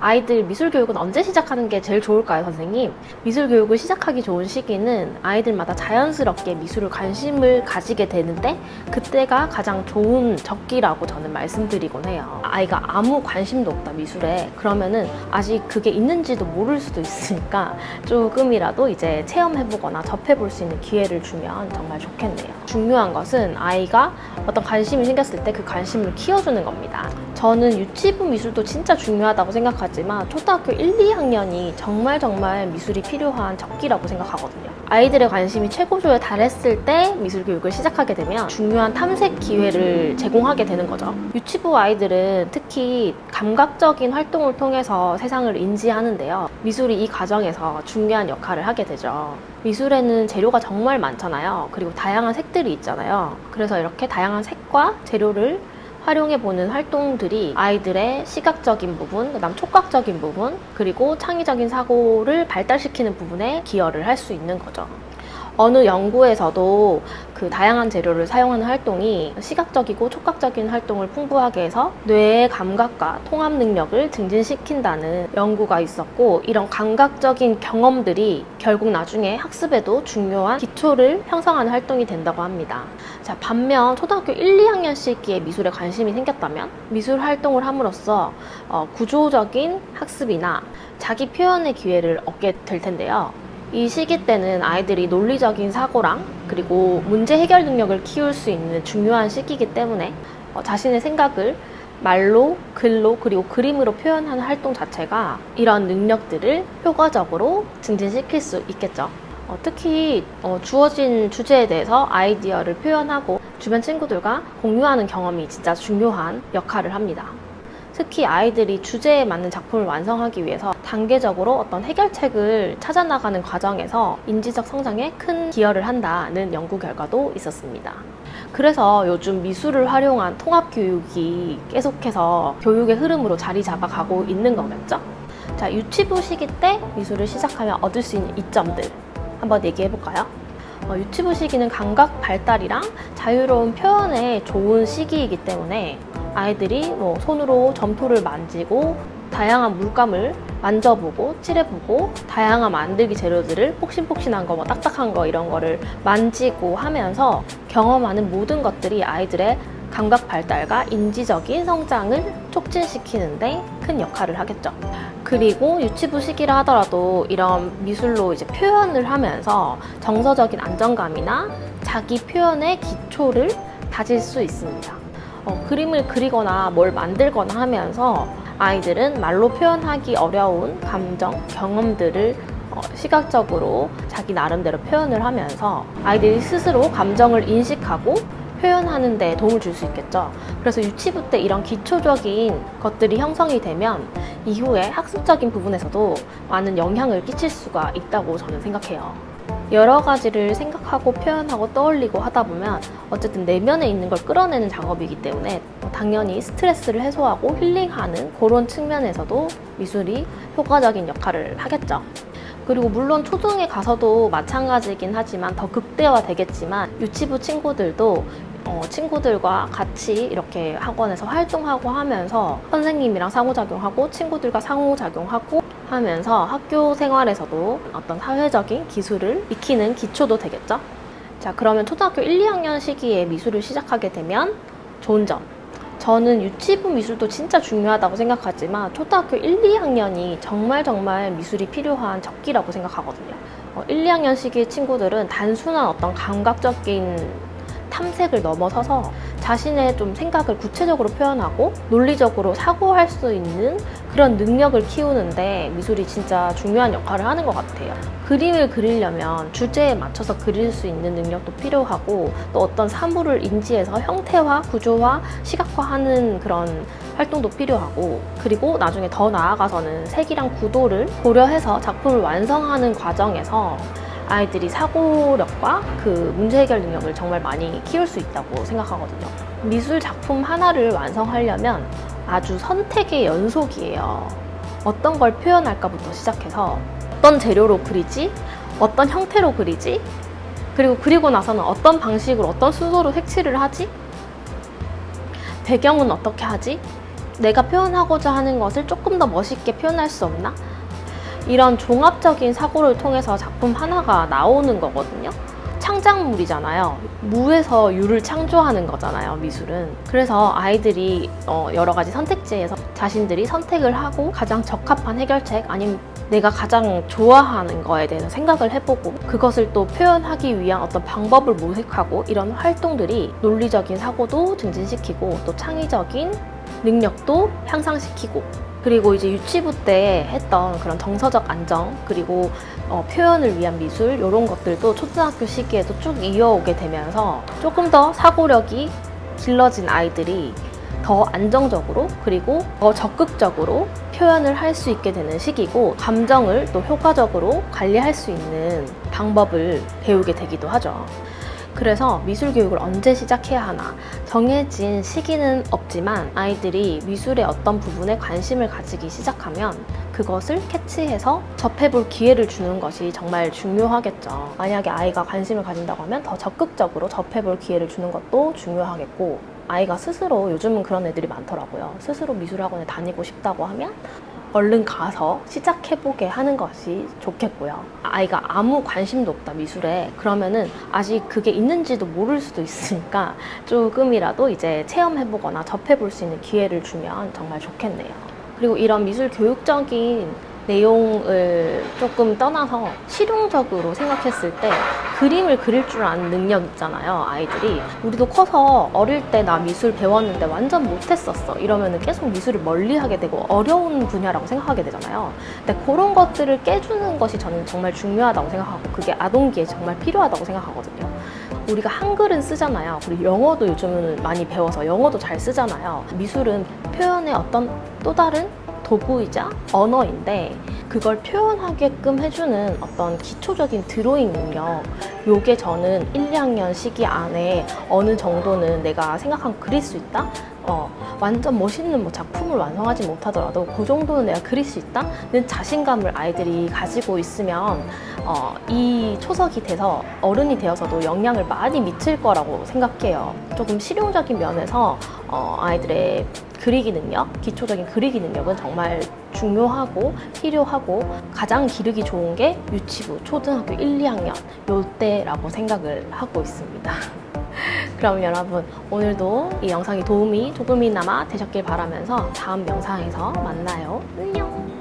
아이들 미술 교육은 언제 시작하는 게 제일 좋을까요, 선생님? 미술 교육을 시작하기 좋은 시기는 아이들마다 자연스럽게 미술을 관심을 가지게 되는데 그때가 가장 좋은 적기라고 저는 말씀드리곤 해요. 아이가 아무 관심도 없다, 미술에. 그러면은 아직 그게 있는지도 모를 수도 있으니까 조금이라도 이제 체험해보거나 접해볼 수 있는 기회를 주면 정말 좋겠네요. 중요한 것은 아이가 어떤 관심이 생겼을 때 그 관심을 키워주는 겁니다. 저는 유치부 미술도 진짜 중요하다고 생각하지만 초등학교 1, 2학년이 정말 미술이 필요한 적기라고 생각하거든요. 아이들의 관심이 최고조에 달했을 때 미술 교육을 시작하게 되면 중요한 탐색 기회를 제공하게 되는 거죠. 유치부 아이들은 특히 감각적인 활동을 통해서 세상을 인지하는데요. 미술이 이 과정에서 중요한 역할을 하게 되죠. 미술에는 재료가 정말 많잖아요. 그리고 다양한 색들이 있잖아요. 그래서 이렇게 다양한 색과 재료를 활용해보는 활동들이 아이들의 시각적인 부분, 그다음 촉각적인 부분, 그리고 창의적인 사고를 발달시키는 부분에 기여를 할 수 있는 거죠. 어느 연구에서도 그 다양한 재료를 사용하는 활동이 시각적이고 촉각적인 활동을 풍부하게 해서 뇌의 감각과 통합 능력을 증진시킨다는 연구가 있었고, 이런 감각적인 경험들이 결국 나중에 학습에도 중요한 기초를 형성하는 활동이 된다고 합니다. 자, 반면 초등학교 1, 2학년 시기에 미술에 관심이 생겼다면 미술 활동을 함으로써 구조적인 학습이나 자기 표현의 기회를 얻게 될 텐데요. 이 시기 때는 아이들이 논리적인 사고랑 그리고 문제 해결 능력을 키울 수 있는 중요한 시기이기 때문에 자신의 생각을 말로, 글로, 그리고 그림으로 표현하는 활동 자체가 이런 능력들을 효과적으로 증진시킬 수 있겠죠. 특히 주어진 주제에 대해서 아이디어를 표현하고 주변 친구들과 공유하는 경험이 진짜 중요한 역할을 합니다. 특히 아이들이 주제에 맞는 작품을 완성하기 위해서 단계적으로 어떤 해결책을 찾아나가는 과정에서 인지적 성장에 큰 기여를 한다는 연구 결과도 있었습니다. 그래서 요즘 미술을 활용한 통합교육이 계속해서 교육의 흐름으로 자리 잡아가고 있는 거겠죠? 자, 유치부 시기 때 미술을 시작하면 얻을 수 있는 이점들 한번 얘기해볼까요? 유치부 시기는 감각 발달이랑 자유로운 표현에 좋은 시기이기 때문에 아이들이 손으로 점토를 만지고 다양한 물감을 만져보고 칠해보고 다양한 만들기 재료들을 폭신폭신한 거, 딱딱한 거 이런 거를 만지고 하면서 경험하는 모든 것들이 아이들의 감각 발달과 인지적인 성장을 촉진시키는데 큰 역할을 하겠죠. 그리고 유치부 시기라 하더라도 이런 미술로 이제 표현을 하면서 정서적인 안정감이나 자기 표현의 기초를 다질 수 있습니다. 그림을 그리거나 뭘 만들거나 하면서 아이들은 말로 표현하기 어려운 감정, 경험들을 시각적으로 자기 나름대로 표현을 하면서 아이들이 스스로 감정을 인식하고 표현하는 데 도움을 줄 수 있겠죠. 그래서 유치부 때 이런 기초적인 것들이 형성이 되면 이후에 학습적인 부분에서도 많은 영향을 끼칠 수가 있다고 저는 생각해요. 여러 가지를 생각하고 표현하고 떠올리고 하다 보면 어쨌든 내면에 있는 걸 끌어내는 작업이기 때문에 당연히 스트레스를 해소하고 힐링하는 그런 측면에서도 미술이 효과적인 역할을 하겠죠. 그리고 물론 초등에 가서도 마찬가지긴 하지만 더 극대화되겠지만 유치부 친구들도 친구들과 같이 이렇게 학원에서 활동하고 하면서 선생님이랑 상호작용하고 친구들과 상호작용하고 하면서 학교 생활에서도 어떤 사회적인 기술을 익히는 기초도 되겠죠. 자, 그러면 초등학교 1, 2학년 시기에 미술을 시작하게 되면 좋은 점. 저는 유치부 미술도 진짜 중요하다고 생각하지만 초등학교 1, 2학년이 정말 미술이 필요한 적기라고 생각하거든요. 1, 2학년 시기의 친구들은 단순한 어떤 감각적인 탐색을 넘어서서 자신의 좀 생각을 구체적으로 표현하고 논리적으로 사고할 수 있는 그런 능력을 키우는데 미술이 진짜 중요한 역할을 하는 것 같아요. 그림을 그리려면 주제에 맞춰서 그릴 수 있는 능력도 필요하고 또 어떤 사물을 인지해서 형태화, 구조화, 시각화하는 그런 활동도 필요하고 그리고 나중에 더 나아가서는 색이랑 구도를 고려해서 작품을 완성하는 과정에서 아이들이 사고력과 그 문제 해결 능력을 정말 많이 키울 수 있다고 생각하거든요. 미술 작품 하나를 완성하려면 아주 선택의 연속이에요. 어떤 걸 표현할까부터 시작해서 어떤 재료로 그리지? 어떤 형태로 그리지? 그리고 그리고 나서는 어떤 방식으로 어떤 순서로 색칠을 하지? 배경은 어떻게 하지? 내가 표현하고자 하는 것을 조금 더 멋있게 표현할 수 없나? 이런 종합적인 사고를 통해서 작품 하나가 나오는 거거든요. 창작물이잖아요. 무에서 유를 창조하는 거잖아요, 미술은. 그래서 아이들이 여러 가지 선택지에서 자신들이 선택을 하고 가장 적합한 해결책, 아니면 내가 가장 좋아하는 거에 대해서 생각을 해보고 그것을 또 표현하기 위한 어떤 방법을 모색하고, 이런 활동들이 논리적인 사고도 증진시키고 또 창의적인 능력도 향상시키고, 그리고 이제 유치부 때 했던 그런 정서적 안정, 그리고 표현을 위한 미술, 이런 것들도 초등학교 시기에도 쭉 이어오게 되면서 조금 더 사고력이 길러진 아이들이 더 안정적으로, 그리고 더 적극적으로 표현을 할 수 있게 되는 시기고, 감정을 또 효과적으로 관리할 수 있는 방법을 배우게 되기도 하죠. 그래서 미술 교육을 언제 시작해야 하나, 정해진 시기는 없지만 아이들이 미술의 어떤 부분에 관심을 가지기 시작하면 그것을 캐치해서 접해볼 기회를 주는 것이 정말 중요하겠죠. 만약에 아이가 관심을 가진다고 하면 더 적극적으로 접해볼 기회를 주는 것도 중요하겠고, 아이가 스스로, 요즘은 그런 애들이 많더라고요. 스스로 미술학원에 다니고 싶다고 하면 얼른 가서 시작해보게 하는 것이 좋겠고요. 아이가 아무 관심도 없다, 미술에. 그러면은 아직 그게 있는지도 모를 수도 있으니까 조금이라도 이제 체험해보거나 접해볼 수 있는 기회를 주면 정말 좋겠네요. 그리고 이런 미술 교육적인 내용을 조금 떠나서 실용적으로 생각했을 때 그림을 그릴 줄 아는 능력 있잖아요, 아이들이. 우리도 커서 어릴 때 나 미술 배웠는데 완전 못했었어 이러면 계속 미술을 멀리하게 되고 어려운 분야라고 생각하게 되잖아요. 근데 그런 것들을 깨주는 것이 저는 정말 중요하다고 생각하고, 그게 아동기에 정말 필요하다고 생각하거든요. 우리가 한글은 쓰잖아요. 그리고 영어도 요즘은 많이 배워서 영어도 잘 쓰잖아요. 미술은 표현의 어떤 또 다른 도구이자 언어인데, 그걸 표현하게끔 해주는 어떤 기초적인 드로잉 능력, 요게 저는 1, 2학년 시기 안에 어느 정도는 내가 생각한 그릴 수 있다? 완전 멋있는 뭐 작품을 완성하지 못하더라도 그 정도는 내가 그릴 수 있다는 자신감을 아이들이 가지고 있으면 이 초석이 돼서 어른이 되어서도 영향을 많이 미칠 거라고 생각해요. 조금 실용적인 면에서 아이들의 그리기 능력, 기초적인 그리기 능력은 정말 중요하고 필요하고, 가장 기르기 좋은 게 유치부, 초등학교 1, 2학년 요때라고 생각을 하고 있습니다. 그럼 여러분, 오늘도 이 영상이 도움이 조금이나마 되셨길 바라면서 다음 영상에서 만나요. 안녕!